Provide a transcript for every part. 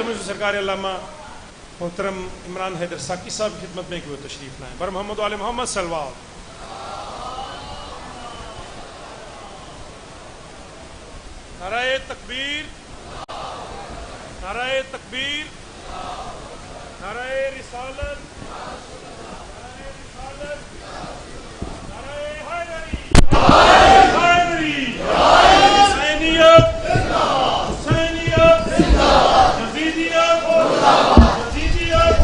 تمہیں سرکار علامہ محترم عمران حیدر ساکی صاحب کی خدمت میں کہ وہ تشریف لائیں. بر محمد و آل محمد صلوات. نعرہ تکبیر، نعرہ تکبیر، نعرہ رسالت، نعرہ حیدری، حیدری، حسینیت، حسینیت، یزیدیت، یزیدیت.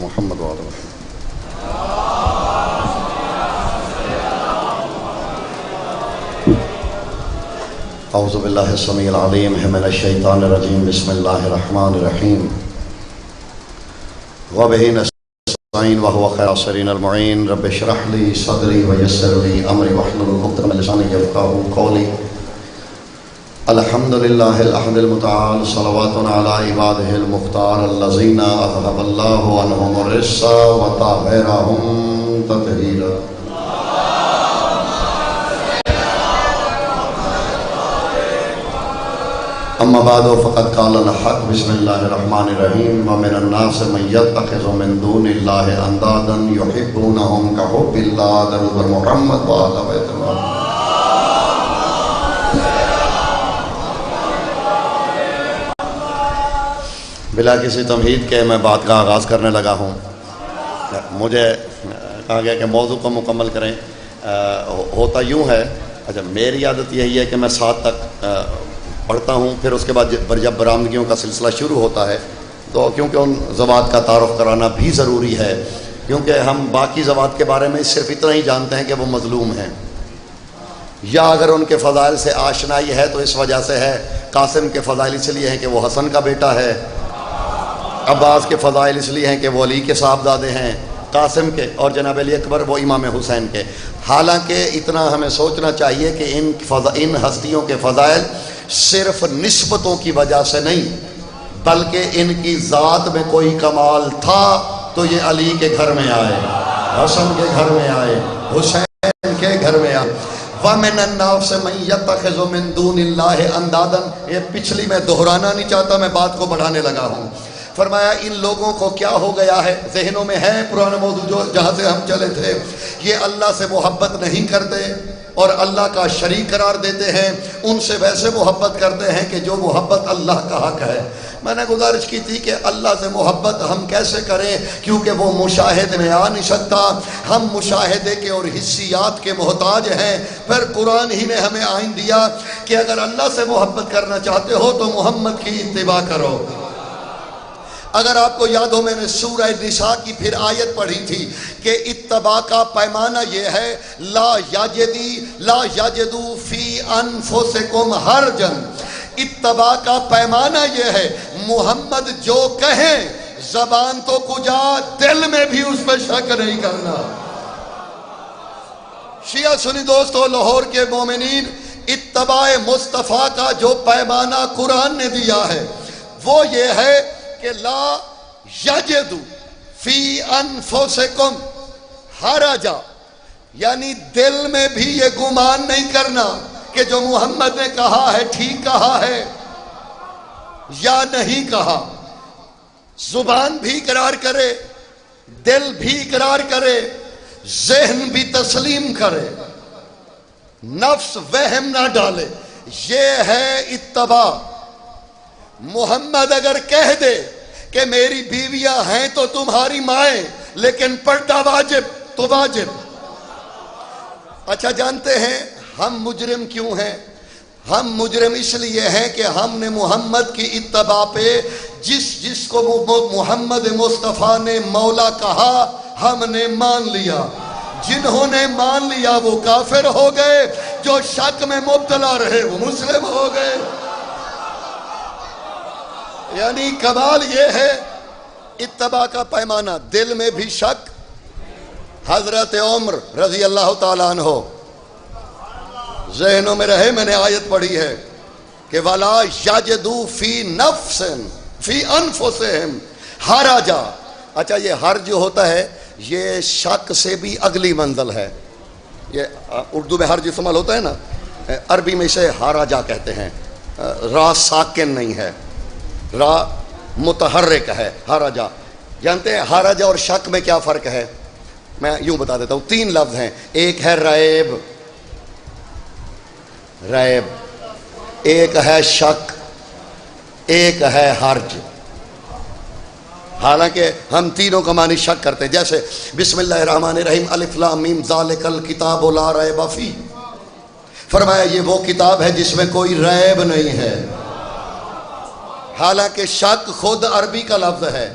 محمد وعلى محمد. اعوذ باللہ السمیع العلیم من الشیطان الرجیم. بسم اللہ الرحمن الرحیم. وبہ نستعین وهو خیر الناصرین المعین. رب اشرح لی صدری ویسر لی امری واحلل عقدۃ من لسانی یفقهوا قولی. الحمد للہ الاحد المتعال. صلوات علی عباده المختار الذین اذهب اللہ عنہم الرجس وطہرهم تطہیرا. اما بعد فقد قال الحق. بسم اللہ الرحمن الرحیم. ومن الناس من يتخذ من دون اللہ اندادا يحبونهم كحب اللہ. درود بر محمد وآل بیت اللہ. بلا کسی تمہید کے میں بات کا آغاز کرنے لگا ہوں. مجھے کہا گیا کہ موضوع کو مکمل کریں. ہوتا یوں ہے، اچھا میری عادت یہی ہے کہ میں 7 تک پڑھتا ہوں، پھر اس کے بعد جب برآمدگیوں کا سلسلہ شروع ہوتا ہے تو کیونکہ ان زوات کا تعارف کرانا بھی ضروری ہے، کیونکہ ہم باقی زوات کے بارے میں صرف اتنا ہی جانتے ہیں کہ وہ مظلوم ہیں، یا اگر ان کے فضائل سے آشنائی ہے تو اس وجہ سے ہے. قاسم کے فضائل اس لیے ہیں کہ وہ حسن کا بیٹا ہے، عباس کے فضائل اس لیے ہیں کہ وہ علی کے صاحبزادے ہیں، قاسم کے اور جناب علی اکبر وہ امام حسین کے. حالانکہ اتنا ہمیں سوچنا چاہیے کہ ان ہستیوں کے فضائل صرف نسبتوں کی وجہ سے نہیں، بلکہ ان کی ذات میں کوئی کمال تھا تو یہ علی کے گھر میں آئے، حسن کے گھر میں آئے، حسین کے گھر میں آئے. وَمِنَ النَّاسِ مَن يَتَّخِذُ مِن دُونِ اللَّهِ أَندَادًا. یہ پچھلی میں دہرانا نہیں چاہتا، میں بات کو بڑھانے لگا ہوں. فرمایا ان لوگوں کو کیا ہو گیا ہے، ذہنوں میں ہے پرانا موضوع جو جہاں سے ہم چلے تھے. یہ اللہ سے محبت نہیں کرتے اور اللہ کا شریک قرار دیتے ہیں. ان سے ویسے محبت کرتے ہیں کہ جو محبت اللہ کا حق ہے. میں نے گزارش کی تھی کہ اللہ سے محبت ہم کیسے کریں، کیونکہ وہ مشاہدے میں آ نہیں سکتا. ہم مشاہدے کے اور حسیات کے محتاج ہیں. پھر قرآن ہی نے ہمیں آئین دیا کہ اگر اللہ سے محبت کرنا چاہتے ہو تو محمد کی اتباع کرو. اگر آپ کو یاد ہو میں نے سورہ نساء کی پھر آیت پڑھی تھی کہ اتباع کا پیمانہ یہ ہے لا یجدو فی انفسکم حرجا. اتباع کا پیمانہ یہ ہے محمد جو کہیں زبان تو کجا دل میں بھی اس پہ شک نہیں کرنا. شیعہ سنی دوستو، لاہور کے مومنین، اتباع مصطفیٰ کا جو پیمانہ قرآن نے دیا ہے وہ یہ ہے کہ لا یجدو فی انفسکم حرجا، یعنی دل میں بھی یہ گمان نہیں کرنا کہ جو محمد نے کہا ہے ٹھیک کہا ہے یا نہیں کہا. زبان بھی اقرار کرے، دل بھی اقرار کرے، ذہن بھی تسلیم کرے، نفس وہم نہ ڈالے. یہ ہے اتباع. محمد اگر کہہ دے کہ میری بیویاں ہیں تو تمہاری مائیں لیکن پردہ واجب تو واجب. اچھا جانتے ہیں ہم مجرم کیوں ہیں؟ ہم مجرم اس لیے ہیں کہ ہم نے محمد کی اتباع پہ جس کو محمد مصطفیٰ نے مولا کہا ہم نے مان لیا. جنہوں نے مان لیا وہ کافر ہو گئے، جو شک میں مبتلا رہے وہ مسلم ہو گئے. یعنی کمال یہ ہے اتباع کا پیمانہ، دل میں بھی شک حضرت عمر رضی اللہ تعالیٰ عنہ، ذہنوں میں رہے میں نے آیت پڑھی ہے کہ وَلَا يَجِدُوا فِي نَفْسٍ فِي أَنفُسِهِمْ حَرَجًا۔ اچھا یہ حرج ہوتا ہے یہ شک سے بھی اگلی منزل ہے. یہ اردو میں حرج استعمال ہوتا ہے نا، عربی میں اسے حرجا کہتے ہیں. را ساکن نہیں ہے، را متحرک ہے. حرجا جانتے ہیں حرج اور شک میں کیا فرق ہے؟ میں یوں بتا دیتا ہوں. 3 لفظ ہیں. ایک ہے ریب، ریب، ایک ہے شک، ایک ہے حرج. حالانکہ ہم تینوں کا معنی شک کرتے ہیں. جیسے بسم اللہ الرحمن الرحیم الف لام میم ذالک الکتاب لا ریب فیہ، فرمایا یہ وہ کتاب ہے جس میں کوئی ریب نہیں ہے. حالانکہ شک خود عربی کا لفظ ہے.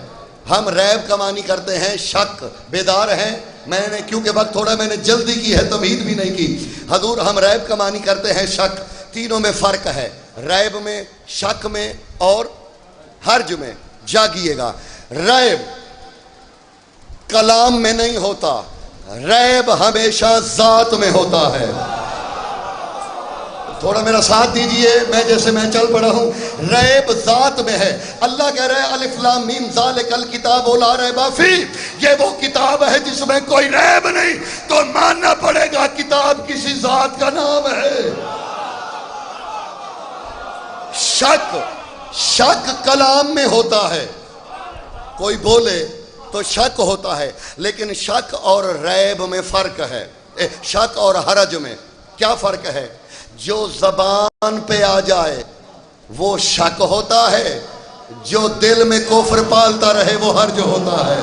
ہم ریب کا معنی کرتے ہیں شک. بیدار ہیں؟ میں نے کیونکہ وقت تھوڑا میں نے جلدی کی ہے، تمہید بھی نہیں کی. حضور ہم ریب کا معنی کرتے ہیں شک. تینوں میں فرق ہے، ریب میں، شک میں اور حرج میں. جاگیے گا، ریب کلام میں نہیں ہوتا، ریب ہمیشہ ذات میں ہوتا ہے. تھوڑا میرا ساتھ دیجئے، میں جیسے میں چل پڑا ہوں. ریب ذات میں ہے. اللہ کہہ رہے ہیں الف لام میم ذالک الکتاب لا ریب فیہ، یہ وہ کتاب ہے جس میں کوئی ریب نہیں. تو ماننا پڑے گا کتاب کسی ذات کا نام ہے. شک، شک کلام میں ہوتا ہے، کوئی بولے تو شک ہوتا ہے. لیکن شک اور ریب میں فرق ہے. شک اور حرج میں کیا فرق ہے؟ جو زبان پہ آ جائے وہ شک ہوتا ہے، جو دل میں کفر پالتا رہے وہ حرج ہوتا ہے.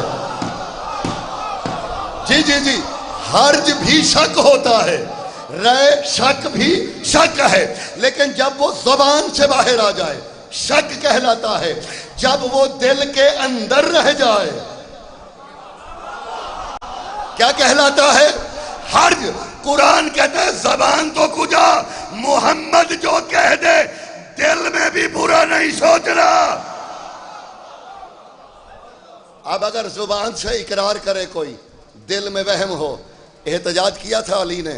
جی جی جی، حرج بھی شک ہوتا ہے، شک بھی شک ہے. لیکن جب وہ زبان سے باہر آ جائے شک کہلاتا ہے. جب وہ دل کے اندر رہ جائے کیا کہلاتا ہے؟ حرج. قرآن کہتا ہے زبان تو کجا، محمد جو کہہ دے دل میں بھی برا نہیں سوچنا. اب اگر زبان سے اقرار کرے کوئی، دل میں وہم ہو. احتجاج کیا تھا علی نے،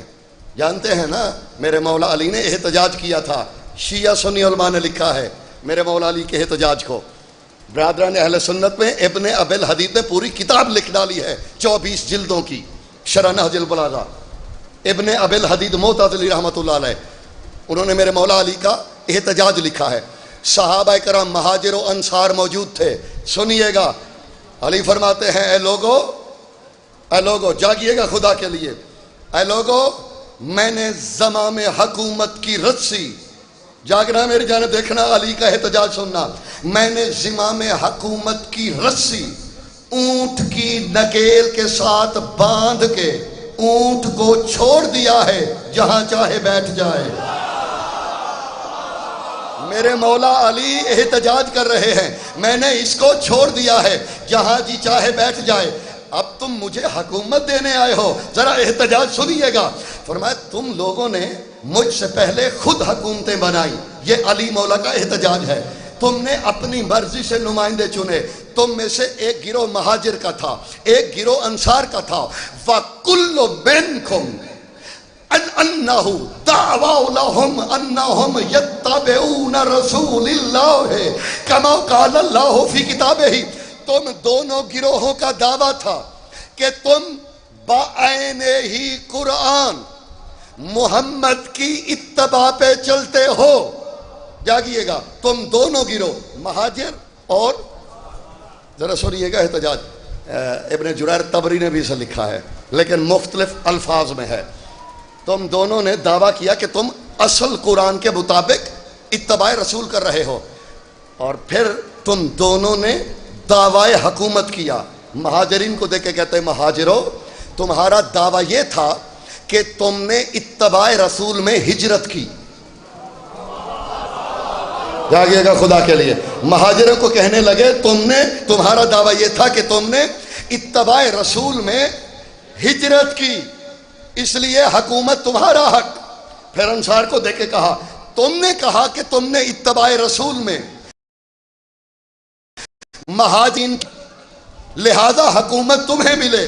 جانتے ہیں نا، میرے مولا علی نے احتجاج کیا تھا. شیعہ سنی علماء نے لکھا ہے میرے مولا علی کے احتجاج کو. برادران اہل سنت میں ابن ابی الحدید نے پوری کتاب لکھ ڈالی ہے 24 جلدوں کی، شرح نہج البلاغہ. ابن ابی الحدید معتزلی رحمۃ اللہ علیہ، انہوں نے میرے مولا علی کا احتجاج لکھا ہے. صحابہ کرام مہاجر و انصار موجود تھے. سنیے گا، علی فرماتے ہیں اے لوگو، اے لوگو جاگیے گا خدا کے لیے. اے لوگو میں نے زمام حکومت کی رسی، جاگنا میری جانب دیکھنا، علی کا احتجاج سننا. میں نے زمام حکومت کی رسی اونٹ کی نکیل کے ساتھ باندھ کے اونٹ کو چھوڑ دیا ہے، جہاں چاہے بیٹھ جائے. میرے مولا علی احتجاج کر رہے ہیں، میں نے اس کو چھوڑ دیا ہے جہاں جی چاہے بیٹھ جائے. اب تم مجھے حکومت دینے آئے ہو، ذرا احتجاج سنیے گا. فرمایا تم لوگوں نے مجھ سے پہلے خود حکومتیں بنائی. یہ علی مولا کا احتجاج ہے. تم نے اپنی مرضی سے نمائندے چنے. تم میں سے ایک گروہ مہاجر کا تھا، ایک گروہ انصار کا تھا. وَكُلُّ مِنْكُمْ أَنَّهُ دَعْوَوْا لَهُمْ أَنَّهُمْ يَتَّبِعُونَ رَسُولِ اللَّهِ كَمَا قَالَ اللَّهُ فِي كِتَابِهِ. تم دونوں گروہوں کا دعویٰ تھا کہ تم بعین ہی قرآن محمد کی اتباع پہ چلتے ہو. جاگیے گا، تم دونوں گروہ مہاجر اور، ذرا سنیے گا احتجاج. ابن جریر طبری نے بھی اسے لکھا ہے لیکن مختلف الفاظ میں ہے. تم دونوں نے دعویٰ کیا کہ تم اصل قرآن کے مطابق اتباع رسول کر رہے ہو، اور پھر تم دونوں نے دعوی حکومت کیا. مہاجرین کو دیکھ کے کہتے ہیں مہاجروں تمہارا دعویٰ یہ تھا کہ تم نے اتباع رسول میں ہجرت کی. جاگیے گا خدا کے لیے. مہاجروں کو کہنے لگے تمہارا دعویٰ یہ تھا کہ تم نے اتباع رسول میں ہجرت کی، اس لیے حکومت تمہارا حق. پھر انصار کو دیکھ کے کہا تم نے کہا کہ تم نے اتباع رسول میں مہاجرین لہذا حکومت تمہیں ملے.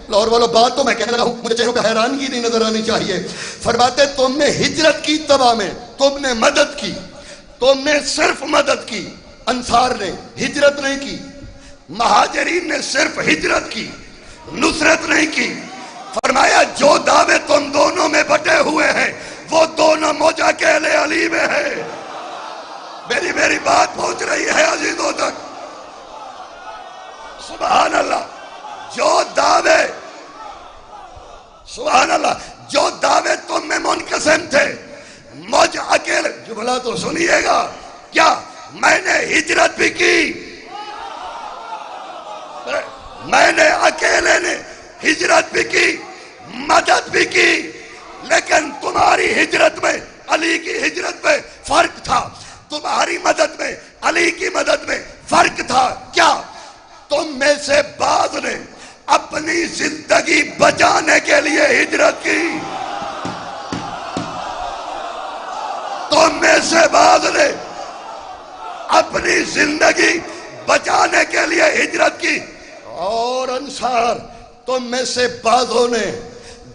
لاہور والوں بات تو میں کہنے لگا ہوں، مجھے چہروں پہ حیرانگی نہیں نظر آنی چاہیے. فرماتے تم نے ہجرت کی تباہ میں، تم نے مدد کی، تم نے صرف مدد کی. انصار نے ہجرت نہیں کی، مہاجرین نے صرف ہجرت کی، نصرت نہیں کی. فرمایا جو دعوے تم دونوں میں بٹے ہوئے ہیں وہ دونوں مجھ اکیلے علی میں ہیں. میری بات پہنچ رہی ہے عزیزوں تک؟ سبحان اللہ. جو دعوے، سبحان اللہ، جو دعوے تم میں منقسم تھے مجھ اکیلے، جملہ تو سنیے گا، کیا میں نے ہجرت بھی کی، میں نے اکیلے نے ہجرت بھی کی، مدد بھی کی، لیکن تمہاری ہجرت میں علی کی ہجرت میں فرق تھا، تمہاری مدد میں علی کی مدد میں فرق تھا. کیا تم میں سے بعض نے اپنی زندگی بچانے کے لیے ہجرت کی، تم میں سے بعض نے اپنی زندگی بچانے کے لیے ہجرت کی. اور انصار تم میں سے بعضوں نے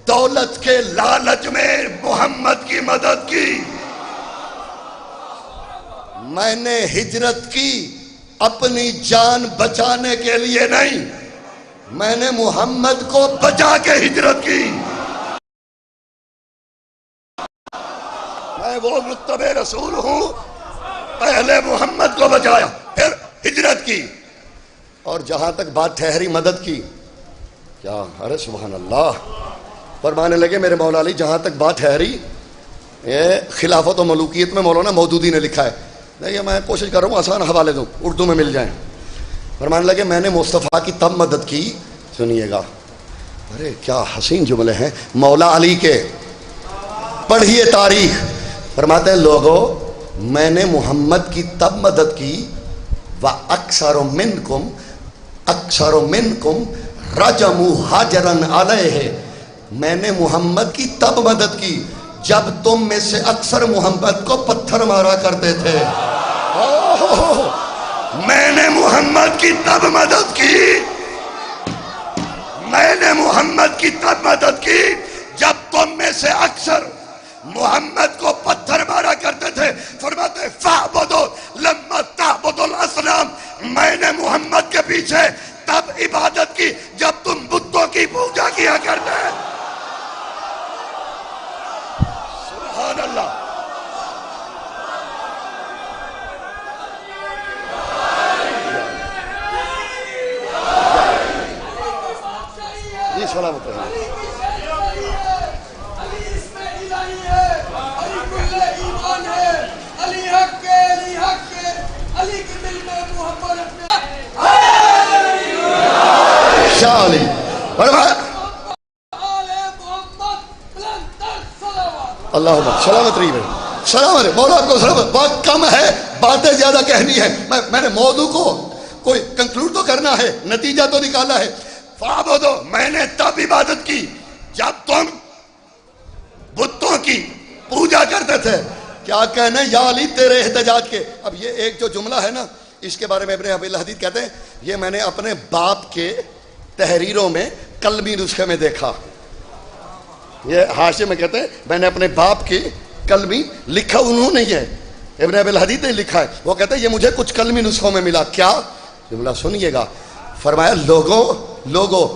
دولت کے لالچ میں محمد کی مدد کی. میں نے ہجرت کی اپنی جان بچانے کے لیے نہیں، میں نے محمد کو بچا کے ہجرت کی. میں وہ متبع رسول ہوں، پہلے محمد کو بچایا پھر ہجرت کی. اور جہاں تک بات ٹھہری مدد کی، کیا ارے سبحان اللہ، فرمانے لگے میرے مولا علی جہاں تک بات ٹھہری، یہ خلافت و ملوکیت میں مولانا مودودی نے لکھا ہے، دیکھیے میں کوشش کر رہا ہوں آسان حوالے دوں، اردو میں مل جائیں. فرمانے لگے میں نے مصطفیٰ کی تب مدد کی، سنیے گا، ارے کیا حسین جملے ہیں مولا علی کے، پڑھیے تاریخ. فرماتے ہیں لوگوں میں نے محمد کی تب مدد کی، وَأَكْثَرُ مِنْكُمْ أَكْثَرُ مِنْكُمْ رَجَمُوا حَجَرًا عَلَيْهِ، میں نے محمد کی تب مدد کی جب تم میں سے اکثر محمد کو پتھر مارا کرتے تھے. میں نے محمد کی تب مدد کی، میں نے محمد کی تب مدد کی جب تم میں سے اکثر محمد کو پتھر مارا کرتے تھے. فرماتے فَعْبُدُوا لَمَّا تَعْبُدُوا الْأَصْنَامَ، میں نے محمد کے پیچھے تب عبادت کی جب تم بتوں کی پوجا کیا کرتے. سبحان اللہ. جی سلامت رہے. شاہ علی اللہ سلامت رہی بھائی، سلامت مولا آپ کو سلامت. بات کم ہے، باتیں زیادہ کہنی ہے. میں نے موضوع کو کوئی کنکلوڈ تو کرنا ہے، نتیجہ تو نکالا ہے. فعبدو، میں نے تب عبادت کی جب تم بتوں کی پوجا کرتے تھے. کیا کہنے یا علی تیرے احتجاج کے. اب یہ ایک جو جملہ ہے نا، اس کے بارے میں ابن ابی الحدید کہتے ہیں یہ میں نے اپنے باپ کے تحریروں میں قلمی نسخے میں دیکھا. یہ حاشیے میں کہتے ہیں میں نے اپنے باپ کی قلمی، لکھا انہوں نے ہے، ابن ابی الحدید نے لکھا ہے. وہ کہتے ہیں یہ مجھے کچھ قلمی نسخوں میں ملا. کیا جملہ سنیے گا. فرمایا لوگوں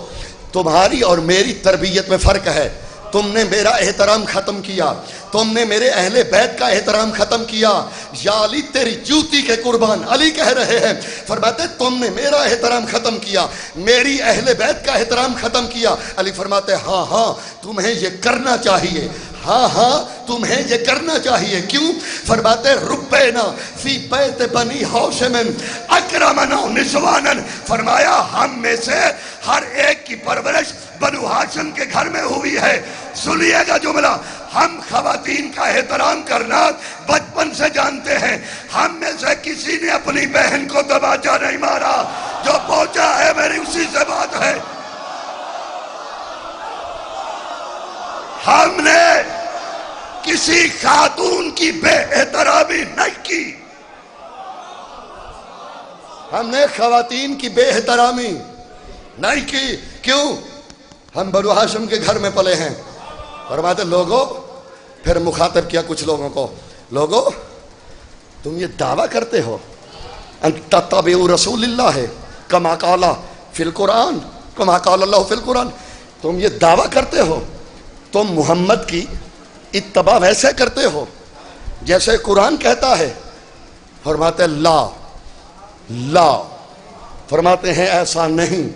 تمہاری اور میری تربیت میں فرق ہے. تم نے میرا احترام ختم کیا، تم نے میرے اہل بیت کا احترام ختم کیا. یا علی تیری جوتی کے قربان، علی کہہ رہے ہیں. فرماتے تم نے میرا احترام ختم کیا، میری اہل بیت کا احترام ختم کیا. علی فرماتے ہاں تمہیں یہ کرنا چاہیے، ہاں تمہیں یہ کرنا چاہیے. کیوں؟ فرماتے ربینا فی بیت بنی ہاشم اکرمنا نسوانا. فرمایا ہم میں سے ہر ایک کی پرورش بنو ہاشم کے گھر میں ہوئی ہے. سنیے گا جملہ، ہم خواتین کا احترام کرنا بچپن سے جانتے ہیں. ہم میں سے کسی نے اپنی بہن کو دباچا نہیں مارا. جو پہنچا ہے میری اسی سے بات ہے. ہم نے کسی خاتون کی بے احترامی نہیں کی. ہم نے خواتین کی بے احترامی نہیں کی. کیوں؟ ہم بنو ہاشم کے گھر میں پلے ہیں. فرماتے لوگوں، پھر مخاطب کیا کچھ لوگوں کو، لوگوں تم یہ دعویٰ کرتے ہو ان تتبعوا رسول اللہ کما قال فی القرآن، کما قال اللہ فی القرآن، تم یہ دعویٰ کرتے ہو تم محمد کی اتباع ویسے کرتے ہو جیسے قرآن کہتا ہے. فرماتے لا لا، فرماتے ہیں ایسا نہیں.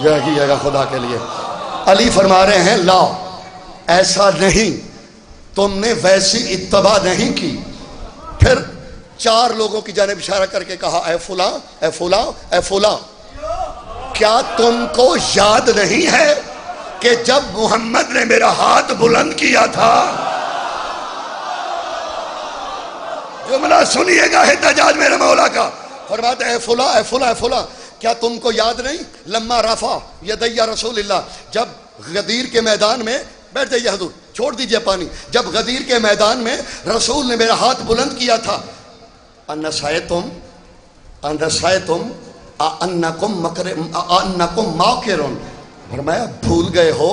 یہ کیجیے گا خدا کے لیے. علی فرما رہے ہیں لا ایسا نہیں، تم نے ویسی اتباع نہیں کی. پھر 4 لوگوں کی جانب اشارہ کر کے کہا اے فلاں اے فلاں اے فلاں، کیا تم کو یاد نہیں ہے کہ جب محمد نے میرا ہاتھ بلند کیا تھا؟ جملہ سنیے گا احتجاج میرے مولا کا. فرماتے اے فلاں اے فلاں اے فلاں، کیا تم کو یاد نہیں لما رفع یدی رسول اللہ، جب غدیر کے میدان میں، بیٹھ جائیے حضور چھوڑ دیجئے پانی، جب غدیر کے میدان میں رسول نے میرا ہاتھ بلند کیا تھا، انسایتم انکم ماکرون، فرمایا بھول گئے ہو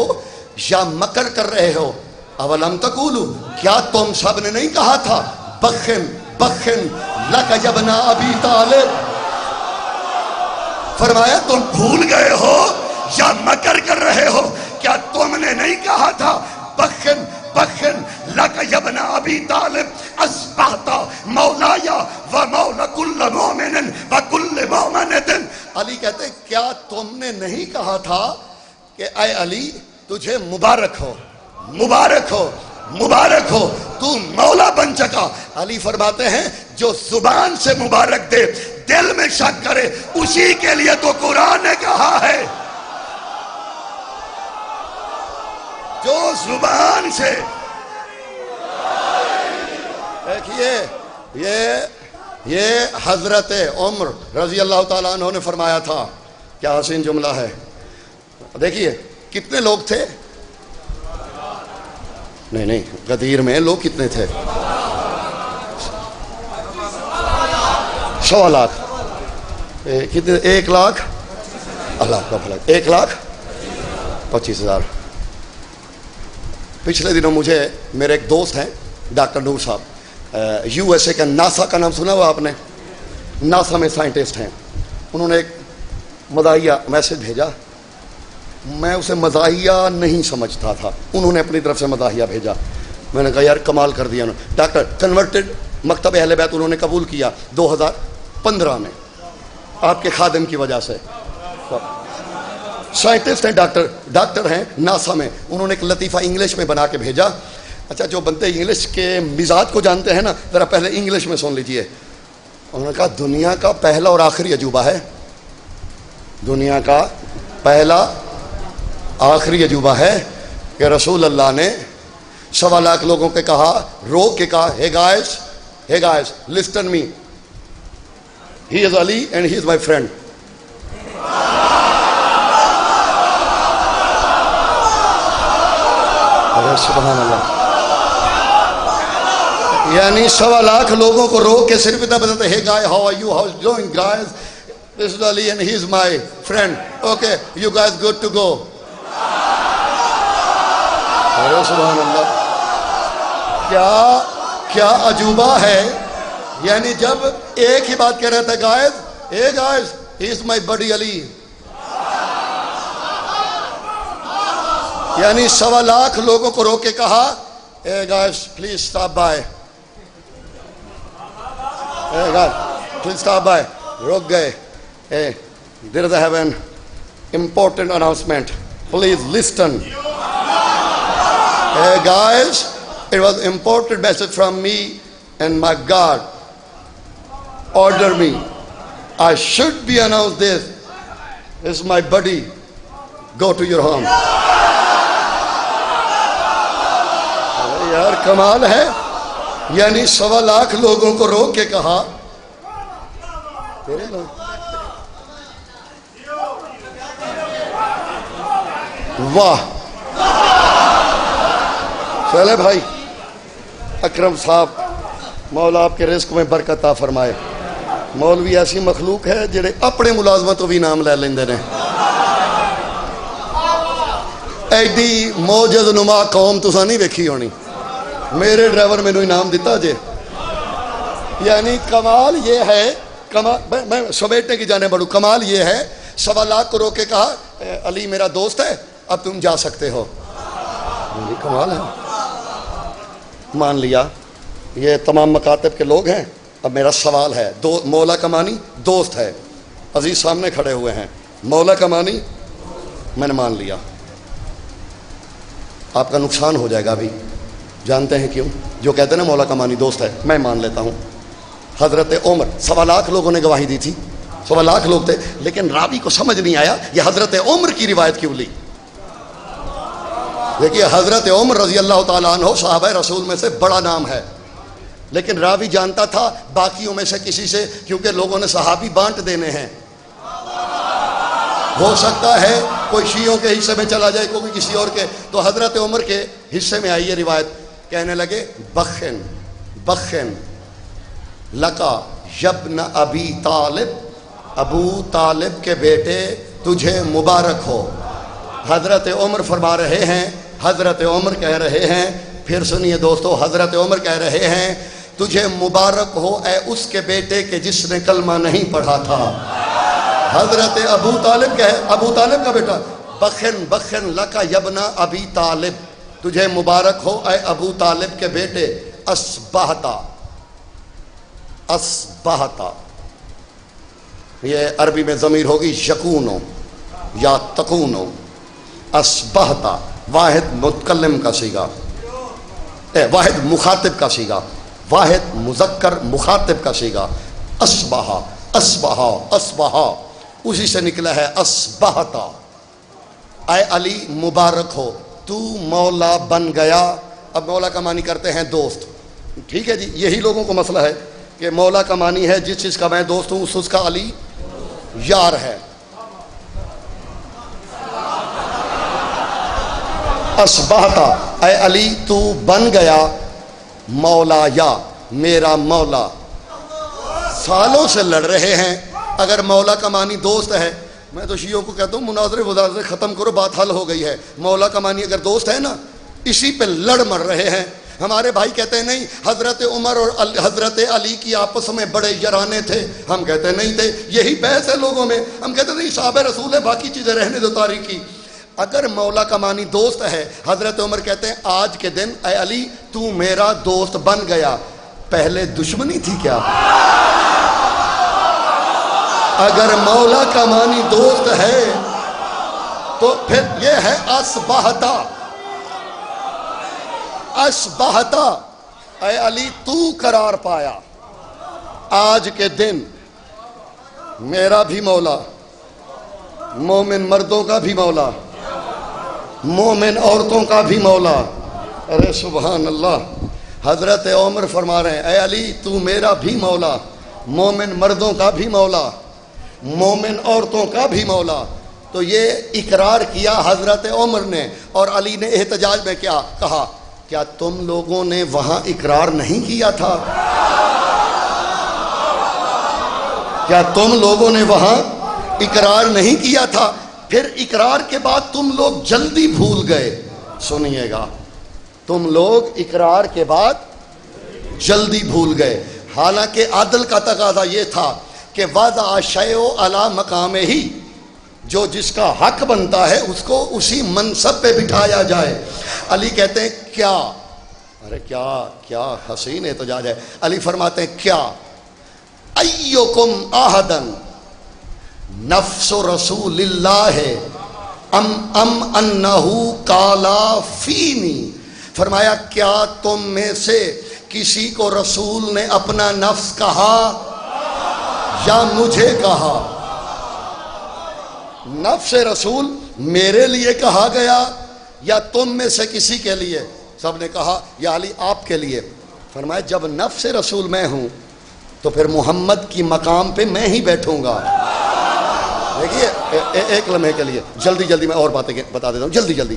یا مکر کر رہے ہو. اولم تقولوا، کیا تم سب نے نہیں کہا تھا بخن بخن لک ابنا ابی طالب؟ فرمایا تم بھول گئے ہو یا مکر کر رہے ہو، کیا تم نے نہیں کہا تھا بخن بخن لک ابنا ابی طالب اصبحت مولایا و مولا کل مومن و کل مومنۃ. علی کہتے کیا تم نے نہیں کہا تھا کہ اے علی تجھے مبارک ہو مبارک ہو مبارک ہو، تو مولا بن چکا. علی فرماتے ہیں جو زبان سے مبارک دے دل میں شک کرے اسی کے لیے تو قرآن نے کہا ہے. جو زبان سے، دیکھیے یہ حضرت عمر رضی اللہ تعالیٰ عنہ نے فرمایا تھا. کیا حسین جملہ ہے. دیکھیے کتنے لوگ تھے، نہیں غدیر میں لوگ کتنے تھے، 1.25 لاکھ. کتنے؟ 1 لاکھ، اللہ کا بھلا، 1,25,000. پچھلے دنوں مجھے میرے ایک دوست ہیں ڈاکٹر نور صاحب، USA کا ناسا کا نام سنا ہوا آپ نے؟ ناسا میں سائنٹسٹ ہیں. انہوں نے ایک مزاحیہ میسج بھیجا، میں اسے مزاحیہ نہیں سمجھتا تھا، انہوں نے اپنی طرف سے مزاحیہ بھیجا. میں نے کہا یار کمال کر دیا انہوں نے. ڈاکٹر کنورٹڈ مکتب اہل بیت انہوں نے قبول کیا 2015 میں آپ کے خادم کی وجہ سے. سائنٹسٹ ہیں، ڈاکٹر ہیں ناسا میں. انہوں نے ایک لطیفہ انگلش میں بنا کے بھیجا. اچھا جو بندے انگلش کے مزاج کو جانتے ہیں نا، ذرا پہلے انگلش میں سن لیجئے. انہوں نے کہا دنیا کا پہلا اور آخری عجوبہ ہے، دنیا کا پہلا آخری عجوبہ ہے کہ رسول اللہ نے 1.25 لاکھ لوگوں کے کہا، روک کے کہا hey guys listen me, he is Ali and he is my friend. سبحان اللہ. یعنی 1.25 لاکھ لوگوں کو روک کے صرف اتنا بتاتے hey guys how are you, how is doing guys, this is Ali and he is my friend, okay you guys good to go. سبحان اللہ. کیا عجوبہ ہے. یعنی جب ایک ہی بات کہہ رہا تھا guys he is my buddy Ali. یعنی 1.25 لاکھ لوگوں کو روک کے کہا hey guys please stop by, hey guys please stop by. روک گئے. hey there is an important announcement, please listen. Hey guys, it was important message from me and my God ordered me. I should be announced this. This is my buddy. Go to your home. یار کمال ہے. یعنی 1.25 لاکھ لوگوں کو روک کے کہا واہ. چلے بھائی اکرم صاحب مولا آپ کے رزق میں برکت عطا فرمائے. مولوی ایسی مخلوق ہے جڑے اپنے ملازمتوں بھی نام لے لیندے نے. ایڈی موجز نما قوم تسا نہیں ویکھی ہونی. میرے ڈرائیور مینو انعام دیتا جے. یعنی کمال یہ ہے، میں سمیٹنے کی جانے بڑھوں. کمال یہ ہے 1.25 لاکھ کو روک کے کہا علی میرا دوست ہے اب تم جا سکتے ہو. کمال ہے. مان لیا یہ تمام مکاتب کے لوگ ہیں. اب میرا سوال ہے، مولا کمانی دوست ہے، عزیز سامنے کھڑے ہوئے ہیں، مولا کمانی میں نے مان لیا. آپ کا نقصان ہو جائے گا ابھی. جانتے ہیں کیوں؟ جو کہتے ہیں نا مولا کمانی دوست ہے، میں مان لیتا ہوں. حضرت عمر 1.25 لاکھ لوگوں نے گواہی دی تھی، 1.25 لاکھ لوگ تھے، لیکن راوی کو سمجھ نہیں آیا یہ حضرت عمر کی روایت کیوں لی. دیکھیے حضرت عمر رضی اللہ تعالیٰ عنہ صحابہ رسول میں سے بڑا نام ہے، لیکن راوی جانتا تھا باقیوں میں سے کسی سے، کیونکہ لوگوں نے صحابی بانٹ دینے ہیں. ہو سکتا ہے کوئی شیعوں کے حصے میں چلا جائے، کوئی کسی اور کے. تو حضرت عمر کے حصے میں آئی یہ روایت. کہنے لگے بخن بخن لکا یبن ابی طالب، ابو طالب کے بیٹے تجھے مبارک ہو. حضرت عمر فرما رہے ہیں، حضرت عمر کہہ رہے ہیں، پھر سنیے دوستو، حضرت عمر کہہ رہے ہیں تجھے مبارک ہو اے اس کے بیٹے کے جس نے کلمہ نہیں پڑھا تھا. حضرت ابو طالب ابو طالب کا بیٹا. بخن بخن لکا یبن ابی طالب، تجھے مبارک ہو اے ابو طالب کے بیٹے. اسبہتا، اسبہتا یہ عربی میں ضمیر ہوگی یکونو یا تکونو. اسبہتا واحد متکلم کا صیغہ، واحد مخاطب کا صیغہ، واحد مذکر مخاطب کا صیغہ. اسبہا اسبہا اسبہا اسی سے نکلا ہے اسبہتا. اے علی مبارک ہو تو مولا بن گیا. اب مولا کا معنی کرتے ہیں دوست. ٹھیک ہے جی، یہی لوگوں کو مسئلہ ہے کہ مولا کا معنی ہے جس چیز کا میں دوست ہوں اس کا علی یار ہے. اسبہتا اے علی تو بن گیا مولا یا میرا مولا. سالوں سے لڑ رہے ہیں. اگر مولا کا معنی دوست ہے، میں تو شیعوں کو کہتا ہوں مناظرے وزارے ختم کرو، بات حل ہو گئی ہے. مولا کا معنی اگر دوست ہے نا، اسی پہ لڑ مر رہے ہیں. ہمارے بھائی کہتے ہیں نہیں حضرت عمر اور حضرت علی کی آپس میں بڑے یارانے تھے. ہم کہتے ہیں نہیں تھے. یہی بحث ہے لوگوں میں. ہم کہتے ہیں نہیں صحابہ رسول ہے، باقی چیزیں رہنے دو تاریخی. اگر مولا کا معنی دوست ہے، حضرت عمر کہتے ہیں آج کے دن اے علی تو میرا دوست بن گیا. پہلے دشمنی تھی کیا؟ اگر مولا کا معنی دوست ہے تو پھر یہ ہے اسبہتا. اسبہتا اے علی تو قرار پایا آج کے دن میرا بھی مولا، مومن مردوں کا بھی مولا، مومن عورتوں کا بھی مولا. ارے سبحان اللہ. حضرت عمر فرما رہے ہیں اے علی تو میرا بھی مولا، مومن مردوں کا بھی مولا، مومن عورتوں کا بھی مولا. تو یہ اقرار کیا حضرت عمر نے، اور علی نے احتجاج میں کیا کہا؟ کیا تم لوگوں نے وہاں اقرار نہیں کیا تھا؟ کیا تم لوگوں نے وہاں اقرار نہیں کیا تھا؟ پھر اقرار کے بعد تم لوگ جلدی بھول گئے. سنیے گا، تم لوگ اقرار کے بعد جلدی بھول گئے. حالانکہ عدل کا تقاضا یہ تھا کہ وضع شیء علی مقام ہی، جو جس کا حق بنتا ہے اس کو اسی منصب پہ بٹھایا جائے. علی کہتے ہیں کیا، ارے کیا کیا حسین احتجاج ہے. علی فرماتے ہیں کیا ایکم احدن نفس رسول اللہ ام انہ قالا فینی. فرمایا کیا تم میں سے کسی کو رسول نے اپنا نفس کہا یا مجھے کہا؟ نفس رسول میرے لیے کہا گیا یا تم میں سے کسی کے لیے؟ سب نے کہا یا علی آپ کے لیے. فرمایا جب نفس رسول میں ہوں تو پھر محمد کی مقام پہ میں ہی بیٹھوں گا. دیکھیے ایک لمحے کے لیے جلدی جلدی میں اور باتیں بتا دیتا ہوں جلدی جلدی.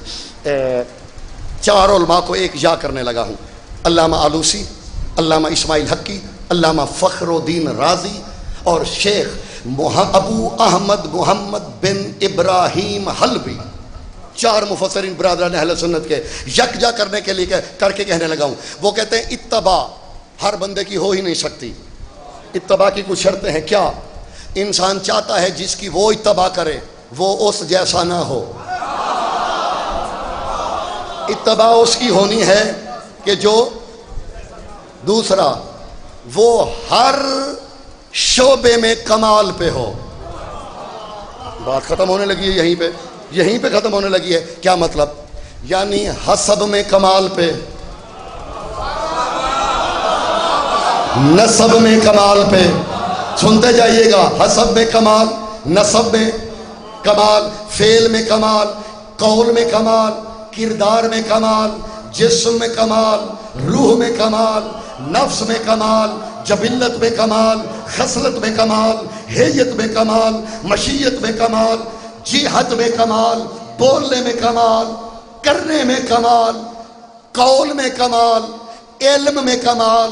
4 علماء کو ایک یا کرنے لگا ہوں، علامہ آلوسی، علامہ اسماعیل حقی، علامہ فخر الدین رازی اور شیخ ابو احمد محمد بن ابراہیم حلبی. 4 مفسرین برادران اہل سنت کے یکجا کرنے کے لیے کر کے کہنے لگا ہوں. وہ کہتے ہیں اتباع ہر بندے کی ہو ہی نہیں سکتی. اتباع کی کچھ شرطیں ہیں. کیا؟ انسان چاہتا ہے جس کی وہ اتباع کرے وہ اس جیسا نہ ہو. اتباع اس کی ہونی ہے کہ جو دوسرا وہ ہر شعبے میں کمال پہ ہو. بات ختم ہونے لگی ہے یہیں پہ ختم ہونے لگی ہے. کیا مطلب؟ یعنی حسب میں کمال پہ، نسب میں کمال پہ. سنتے جائیے گا. حسب میں کمال، نسب میں کمال، فعل میں کمال، قول میں کمال، کردار میں کمال، جسم میں کمال، روح میں کمال، نفس میں کمال، جبلت میں کمال، خصلت میں کمال، حیت میں کمال، مشیت میں کمال، جہت میں کمال، بولنے میں کمال، کرنے میں کمال، قول میں کمال، علم میں کمال،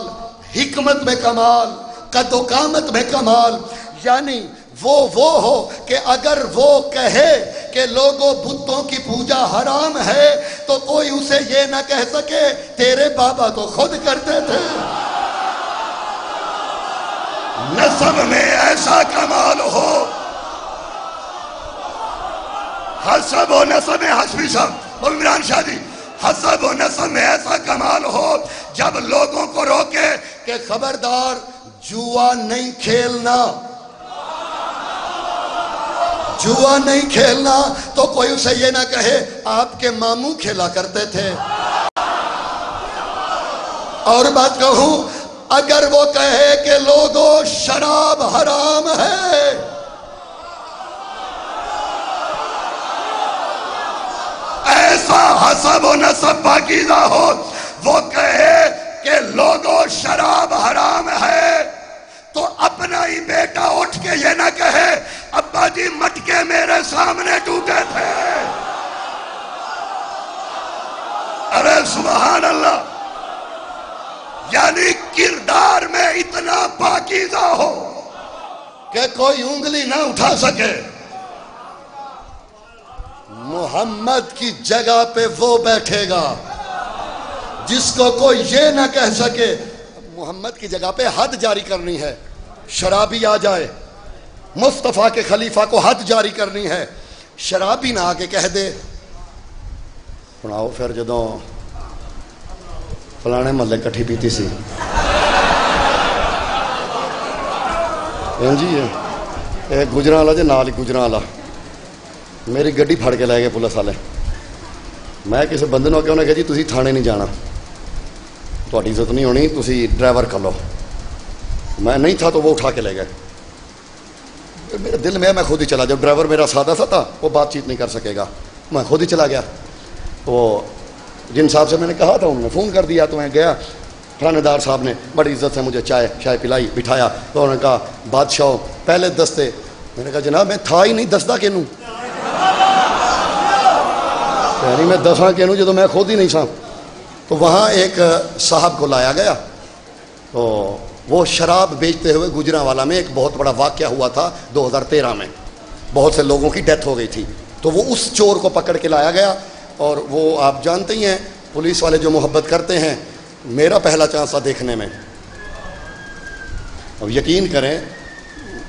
حکمت میں کمال، قد و قامت میں کمال. یعنی وہ ہو کہ اگر وہ کہے کہ لوگوں بتوں کی پوجا حرام ہے تو کوئی اسے یہ نہ کہہ سکے تیرے بابا تو خود کرتے تھے. نسب میں ایسا کمال ہو، حسب و نسب میں حسبی صاحب عمران شاہ جی، حسب و نسب میں ایسا کمال ہو جب لوگوں کو روکے کہ خبردار جوا نہیں کھیلنا، جوا نہیں کھیلنا، تو کوئی اسے یہ نہ کہے آپ کے ماموں کھیلا کرتے تھے. اور بات کہوں، اگر وہ کہے کہ لوگوں شراب حرام ہے، ایسا حسب و نسب پاکیزہ ہو وہ کہے کہ لوگوں شراب حرام ہے تو اپنا ہی بیٹا اٹھ کے یہ نہ کہے ابا جی مٹکے میرے سامنے ٹوٹے تھے. ارے سبحان اللہ. یعنی کردار میں اتنا پاکیزہ ہو کہ کوئی انگلی نہ اٹھا سکے. محمد کی جگہ پہ وہ بیٹھے گا جس کو کوئی یہ نہ کہہ سکے. محمد کی جگہ پہ حد جاری کرنی ہے. شرابی آ جائے، مصطفیٰ کے خلیفہ کو حد جاری کرنی ہے. شرابی نہ آگے کہہ دے سناؤ پھر جدوں فلانے محلے کٹھی پیتی سی جی گجراں والا جی نال ہی گجراں والا میری گڈی پھڑ کے لے گئے پولیس والے. میں کسی بندے نو کہ انہیں کہا جی تسی تھانے نہیں جانا، تہاڈی عزت نہیں ہونی، تسی ڈرائیور کر لو. میں نہیں تھا تو وہ اٹھا کے لے گئے. میرے دل میں خود ہی چلا. جب ڈرائیور میرا سادہ سا تھا وہ بات چیت نہیں کر سکے گا، میں خود ہی چلا گیا. وہ جن صاحب سے میں نے کہا تھا انہوں نے فون کر دیا تو میں گیا. تھانے دار صاحب نے بڑی عزت سے مجھے چائے پلائی، بٹھایا. تو انہوں نے کہا بادشاہ پہلے دستے. میں نے کہا جناب میں تھا ہی نہیں، دستا کینوں یعنی میں دساں کینوں جدو میں خود ہی نہیں سا. تو وہاں ایک صاحب کو لایا گیا. تو وہ شراب بیچتے ہوئے گجراں والا میں ایک بہت بڑا واقعہ ہوا تھا 2013 میں. بہت سے لوگوں کی ڈیتھ ہو گئی تھی. تو وہ اس چور کو پکڑ کے لایا گیا. اور وہ آپ جانتے ہی ہیں پولیس والے جو محبت کرتے ہیں. میرا پہلا چانس تھا دیکھنے میں. اب یقین کریں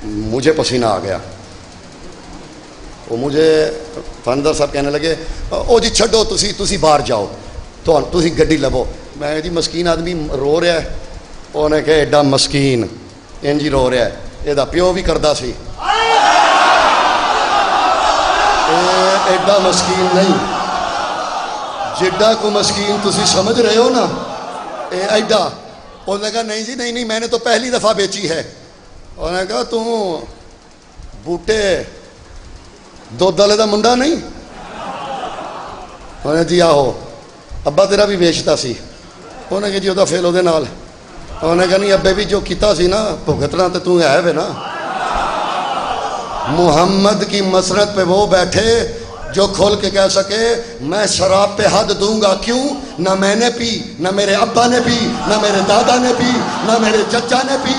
مجھے پسینہ آ گیا. وہ مجھے فاندر صاحب کہنے لگے او جی چھڈو تسی باہر جاؤ تو تسی گڈی لبو. میں جی مسکین آدمی رو رہا ہے. انہیں کہ ایڈا مسکین انجی رو رہا ہے، یہ پیو بھی کردہ سی. ایڈا مسکین نہیں جڈا کو مسکین تسی سمجھ رہے ہو نا ایڈا. انہوں نے کہا نہیں جی نہیں میں نے تو پہلی دفعہ بیچی ہے. انہوں نے کہا تم بوٹے دودھ والے دا منڈا نہیں؟ انہوں نے جی آہو ابا تیرا بھی بیچتا سی. انہوں نے کہا جی وہ فیل وہ نال. انہوں نے کہا نہیں ابے بھی جو کیتا سی نا بھگتنا تو ہے وے نا. محمد کی مسرت پہ وہ بیٹھے جو کھول کے کہہ سکے میں شراب پہ حد دوں گا. کیوں؟ نہ میں نے پی، نہ میرے ابا نے پی، نہ میرے دادا نے پی، نہ میرے چچا نے پی.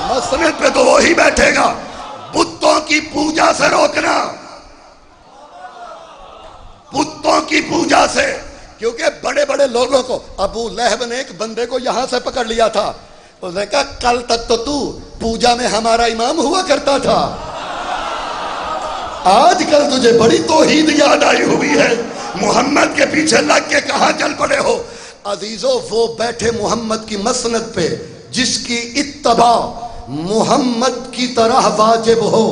مسرت پہ تو وہی بیٹھے گا. بتوں کی پوجا سے روکنا، بتوں کی پوجا سے، کیونکہ بڑے بڑے لوگوں کو ابو لہب نے ایک بندے کو یہاں سے پکڑ لیا تھا، اس نے کہا کل تک تو پوجا میں ہمارا امام ہوا کرتا تھا، آج کل تجھے بڑی توحید یاد آئی ہوئی ہے، محمد کے پیچھے لگ کے کہاں چل پڑے ہو؟ عزیزو وہ بیٹھے محمد کی مسند پہ جس کی اتباع محمد کی طرح واجب ہو،